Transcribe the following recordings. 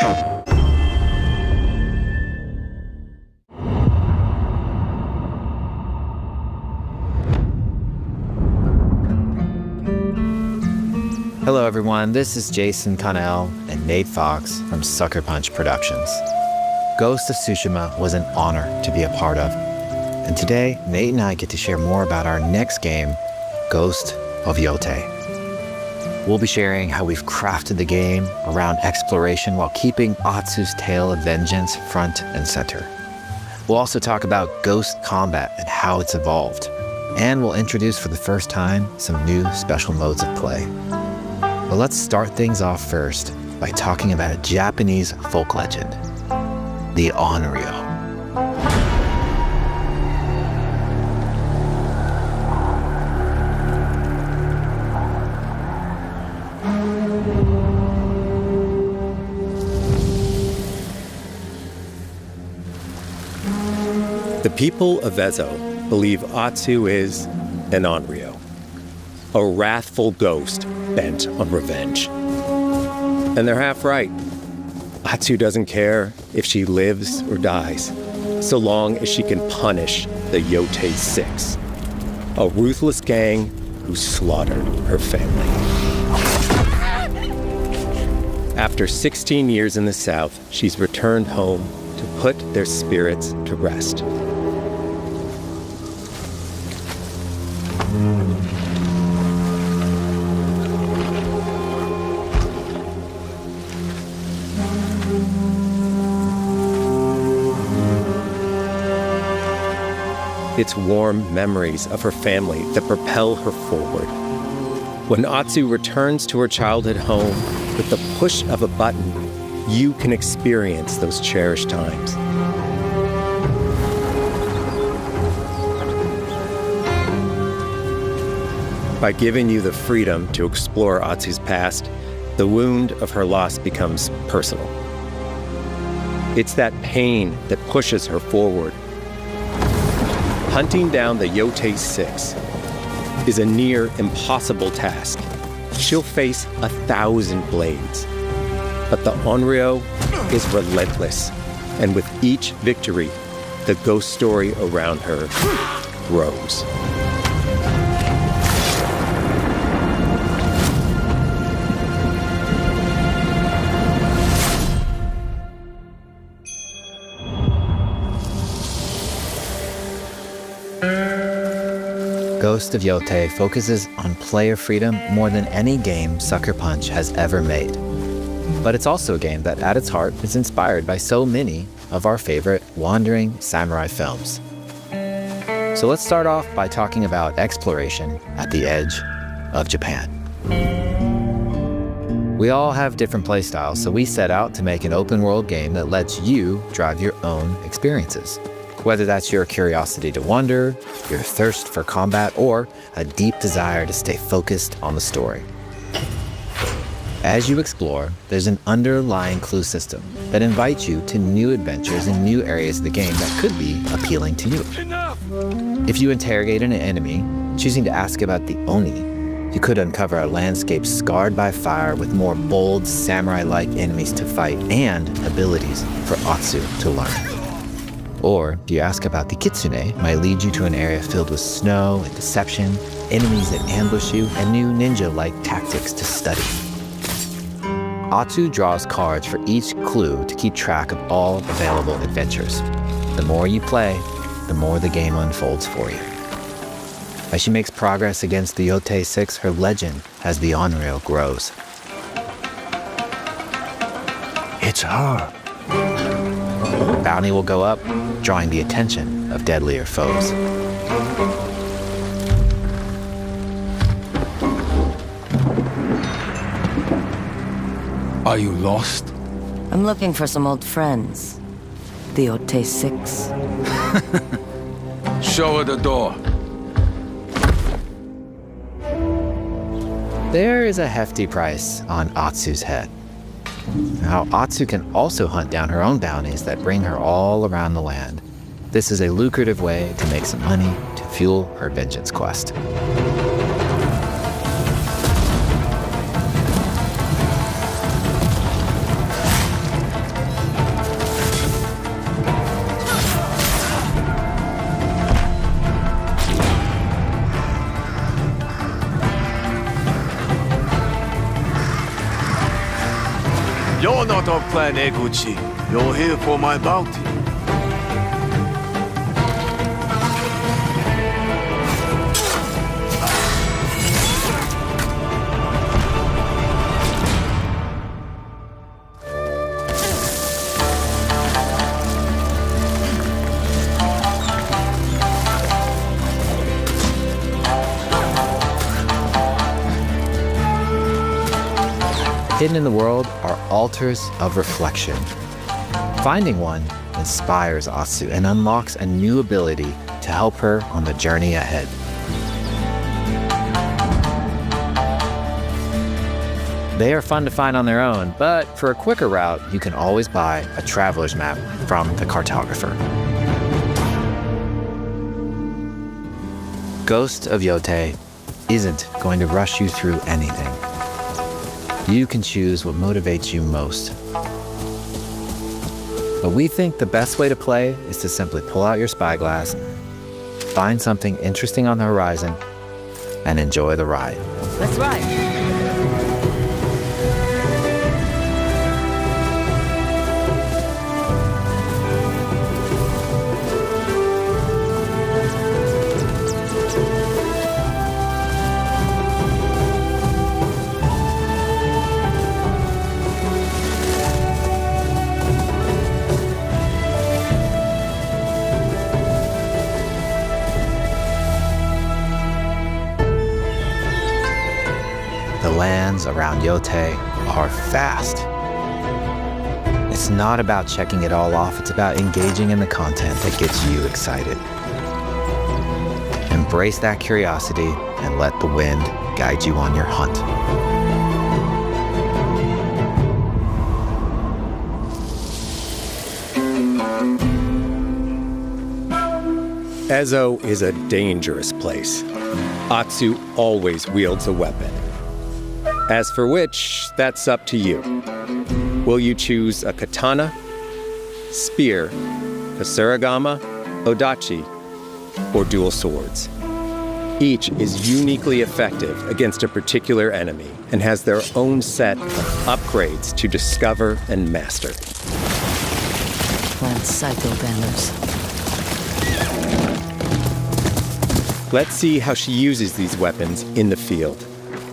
Hello everyone, this is Jason Connell and Nate Fox from Sucker Punch Productions. Ghost of Tsushima was an honor to be a part of. And today, Nate and I get to share more about our next game, Ghost of Yōtei. We'll be sharing how we've crafted the game around exploration while keeping Atsu's tale of vengeance front and center. We'll also talk about ghost combat and how it's evolved. And we'll introduce for the first time some new special modes of play. But let's start things off first by talking about a Japanese folk legend, the Onryo. The people of Ezo believe Atsu is an Onryo, a wrathful ghost bent on revenge. And they're half right. Atsu doesn't care if she lives or dies, so long as she can punish the Yotei 6, a ruthless gang who slaughtered her family. After 16 years in the south, she's returned home to put their spirits to rest. It's warm memories of her family that propel her forward. When Atsu returns to her childhood home, with the push of a button, you can experience those cherished times. By giving you the freedom to explore Atsu's past, the wound of her loss becomes personal. It's that pain that pushes her forward. Hunting down the Yotei 6 is a near impossible task. She'll face 1,000 blades. But the Onryo is relentless, and with each victory, the ghost story around her grows. Ghost of Yōtei focuses on player freedom more than any game Sucker Punch has ever made. But it's also a game that at its heart is inspired by so many of our favorite wandering samurai films. So let's start off by talking about exploration at the edge of Japan. We all have different playstyles, so we set out to make an open world game that lets you drive your own experiences. Whether that's your curiosity to wander, your thirst for combat, or a deep desire to stay focused on the story. As you explore, there's an underlying clue system that invites you to new adventures in new areas of the game that could be appealing to you. If you interrogate an enemy, choosing to ask about the Oni, you could uncover a landscape scarred by fire with more bold, samurai-like enemies to fight and abilities for Atsu to learn. Or, if you ask about the Kitsune, might lead you to an area filled with snow and deception, enemies that ambush you, and new ninja-like tactics to study. Atsu draws cards for each clue to keep track of all available adventures. The more you play, the more the game unfolds for you. As she makes progress against the Yotei 6, her legend as the Onryo grows. It's her. Bounty will go up, drawing the attention of deadlier foes. Are you lost? I'm looking for some old friends. The Yotei 6. Show her the door. There is a hefty price on Atsu's head. Now, Atsu can also hunt down her own bounties that bring her all around the land. This is a lucrative way to make some money to fuel her vengeance quest. You're not of Clan Eguchi. You're here for my bounty. Hidden in the world are altars of reflection. Finding one inspires Atsu and unlocks a new ability to help her on the journey ahead. They are fun to find on their own, but for a quicker route, you can always buy a traveler's map from the cartographer. Ghost of Yōtei isn't going to rush you through anything. You can choose what motivates you most. But we think the best way to play is to simply pull out your spyglass, find something interesting on the horizon, and enjoy the ride. Let's ride. The lands around Yotei are fast. It's not about checking it all off, it's about engaging in the content that gets you excited. Embrace that curiosity and let the wind guide you on your hunt. Ezo is a dangerous place. Atsu always wields a weapon. As for which, that's up to you. Will you choose a katana, spear, kasuragama, odachi, or dual swords? Each is uniquely effective against a particular enemy and has their own set of upgrades to discover and master. Clan Psycho banners. Let's see how she uses these weapons in the field.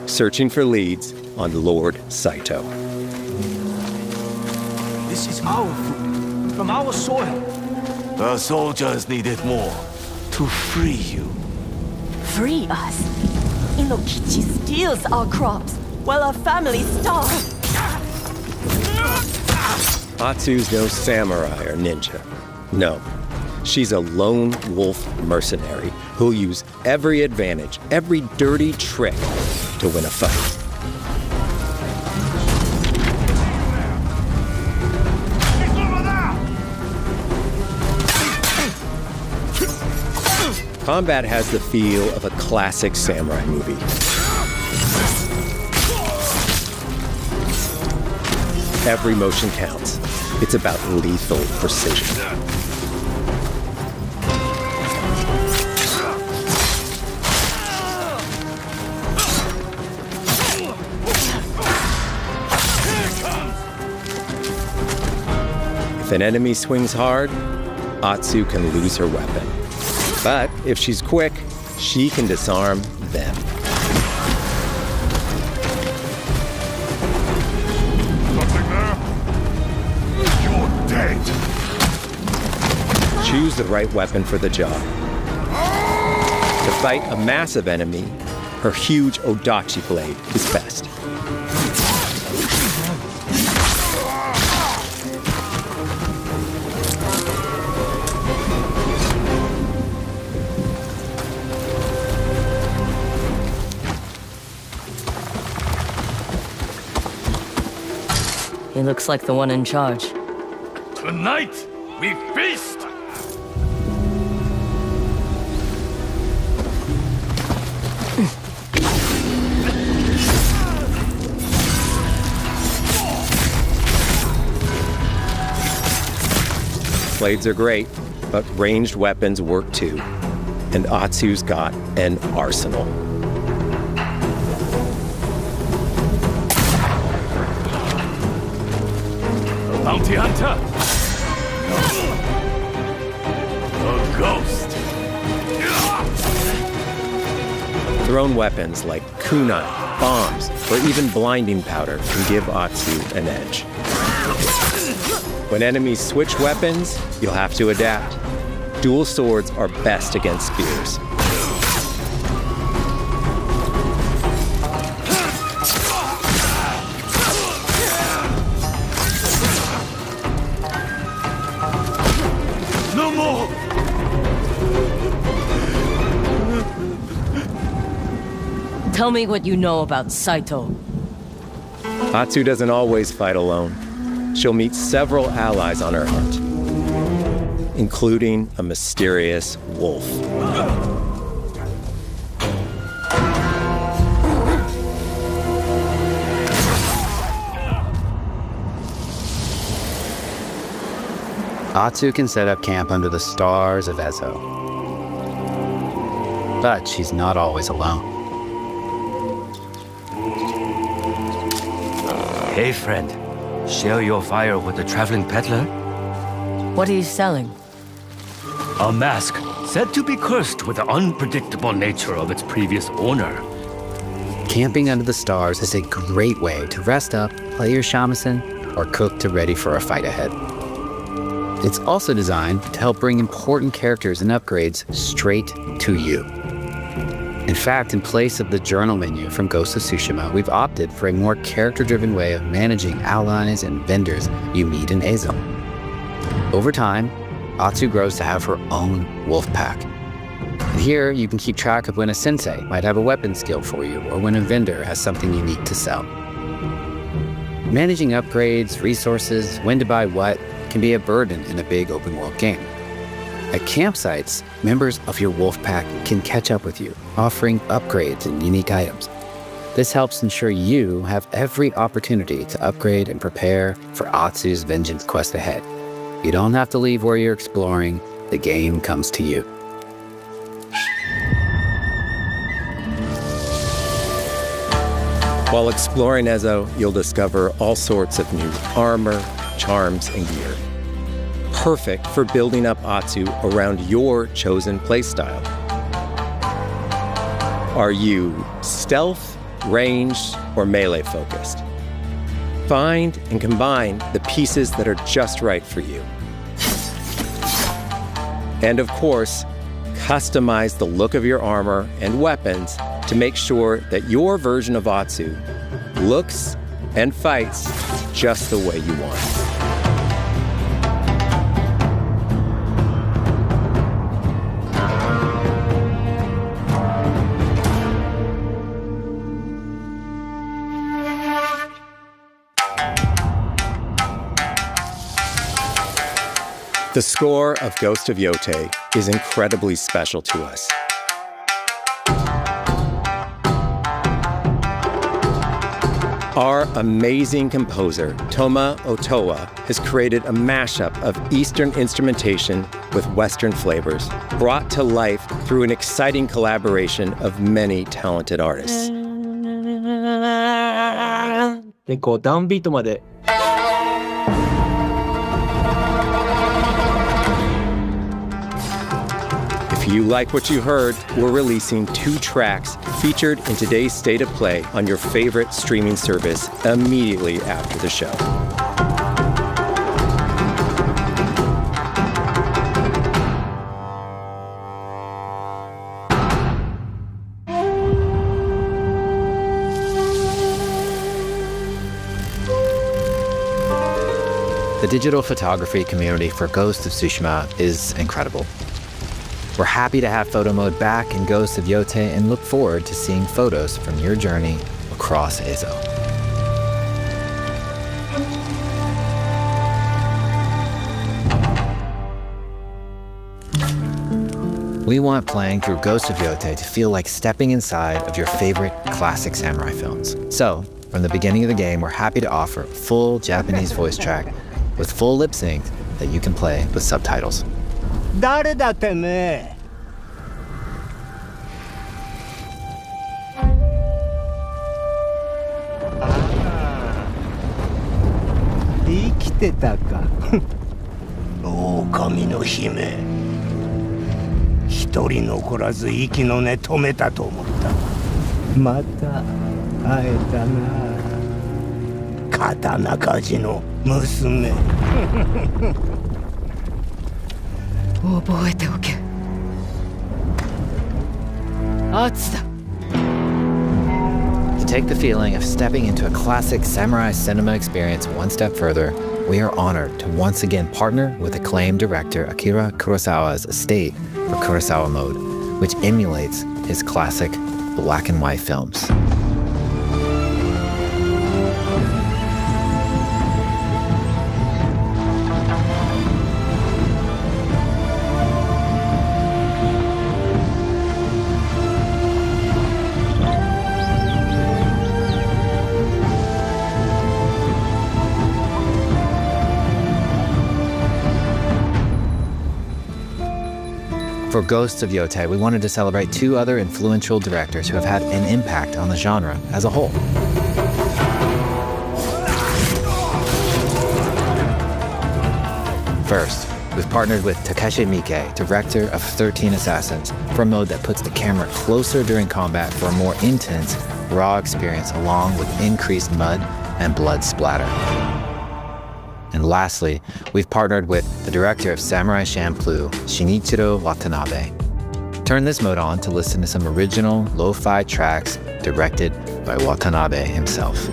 Searching for leads on Lord Saito. This is our food, from our soil. The soldiers need it more to free you. Free us. Inokichi steals our crops while our families starve. Atsu's no samurai or ninja. No, she's a lone wolf mercenary who'll use every advantage, every dirty trick to win a fight. Combat has the feel of a classic samurai movie. Every motion counts. It's about lethal precision. If an enemy swings hard, Atsu can lose her weapon. But if she's quick, she can disarm them. Nothing there? You're dead. Choose the right weapon for the job. To fight a massive enemy, her huge odachi blade is best. He looks like the one in charge. Tonight, we feast! Blades are great, but ranged weapons work too. And Atsu's got an arsenal. Bounty hunter. A ghost. Thrown weapons like kunai, bombs, or even blinding powder can give Atsu an edge. When enemies switch weapons, you'll have to adapt. Dual swords are best against spears. No more. Tell me what you know about Saito. Atsu doesn't always fight alone. She'll meet several allies on her hunt, including a mysterious wolf. Atsu can set up camp under the stars of Ezo. But she's not always alone. Hey, friend. Share your fire with the traveling peddler? What are you selling? A mask said to be cursed with the unpredictable nature of its previous owner. Camping under the stars is a great way to rest up, play your shamisen, or cook to ready for a fight ahead. It's also designed to help bring important characters and upgrades straight to you. In fact, in place of the journal menu from Ghost of Tsushima, we've opted for a more character-driven way of managing allies and vendors you meet in Ezo. Over time, Atsu grows to have her own wolf pack. And here, you can keep track of when a sensei might have a weapon skill for you, or when a vendor has something unique to sell. Managing upgrades, resources, when to buy what, can be a burden in a big open-world game. At campsites, members of your wolf pack can catch up with you, offering upgrades and unique items. This helps ensure you have every opportunity to upgrade and prepare for Atsu's vengeance quest ahead. You don't have to leave where you're exploring, the game comes to you. While exploring Ezo, you'll discover all sorts of new armor, charms, and gear. Perfect for building up Atsu around your chosen playstyle. Are you stealth, ranged, or melee focused? Find and combine the pieces that are just right for you. And of course, customize the look of your armor and weapons to make sure that your version of Atsu looks and fights just the way you want. The score of Ghost of Yōtei is incredibly special to us. Our amazing composer, Toma Otoa, has created a mashup of Eastern instrumentation with Western flavors, brought to life through an exciting collaboration of many talented artists. でこうダウンビートまで If you like what you heard, we're releasing 2 tracks featured in today's State of Play on your favorite streaming service immediately after the show. The digital photography community for Ghost of Tsushima is incredible. We're happy to have photo mode back in Ghost of Yōtei and look forward to seeing photos from your journey across Ezo. We want playing through Ghost of Yōtei to feel like stepping inside of your favorite classic samurai films. So, from the beginning of the game, we're happy to offer a full Japanese voice track with full lip sync that you can play with subtitles. 誰だてめえ いい来てたか。狼の姫。一人残らず息の根止めたと思った。また会えたな。刀鍛冶の娘。覚えておけ。アツだ。To take the feeling of stepping into a classic samurai cinema experience one step further, we are honored to once again partner with acclaimed director Akira Kurosawa's estate for Kurosawa Mode, which emulates his classic black and white films. For Ghost of Yōtei, we wanted to celebrate two other influential directors who have had an impact on the genre as a whole. First, we've partnered with Takeshi Miike, director of 13 Assassins, for a mode that puts the camera closer during combat for a more intense, raw experience along with increased mud and blood splatter. And lastly, we've partnered with the director of Samurai Champloo, Shinichiro Watanabe. Turn this mode on to listen to some original lo-fi tracks directed by Watanabe himself.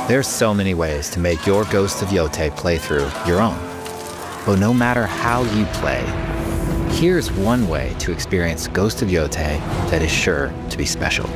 There's so many ways to make your Ghost of Yōtei playthrough your own. But no matter how you play, here's one way to experience Ghost of Yōtei that is sure to be special.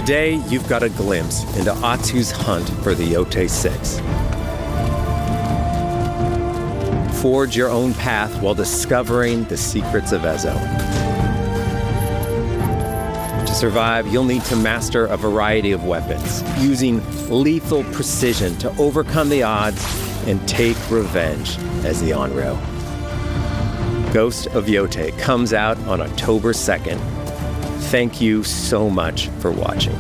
Today, you've got a glimpse into Atsu's hunt for the Yotei 6. Forge your own path while discovering the secrets of Ezo. To survive, you'll need to master a variety of weapons, using lethal precision to overcome the odds and take revenge as the Onryo. Ghost of Yōtei comes out on October 2nd. Thank you so much for watching.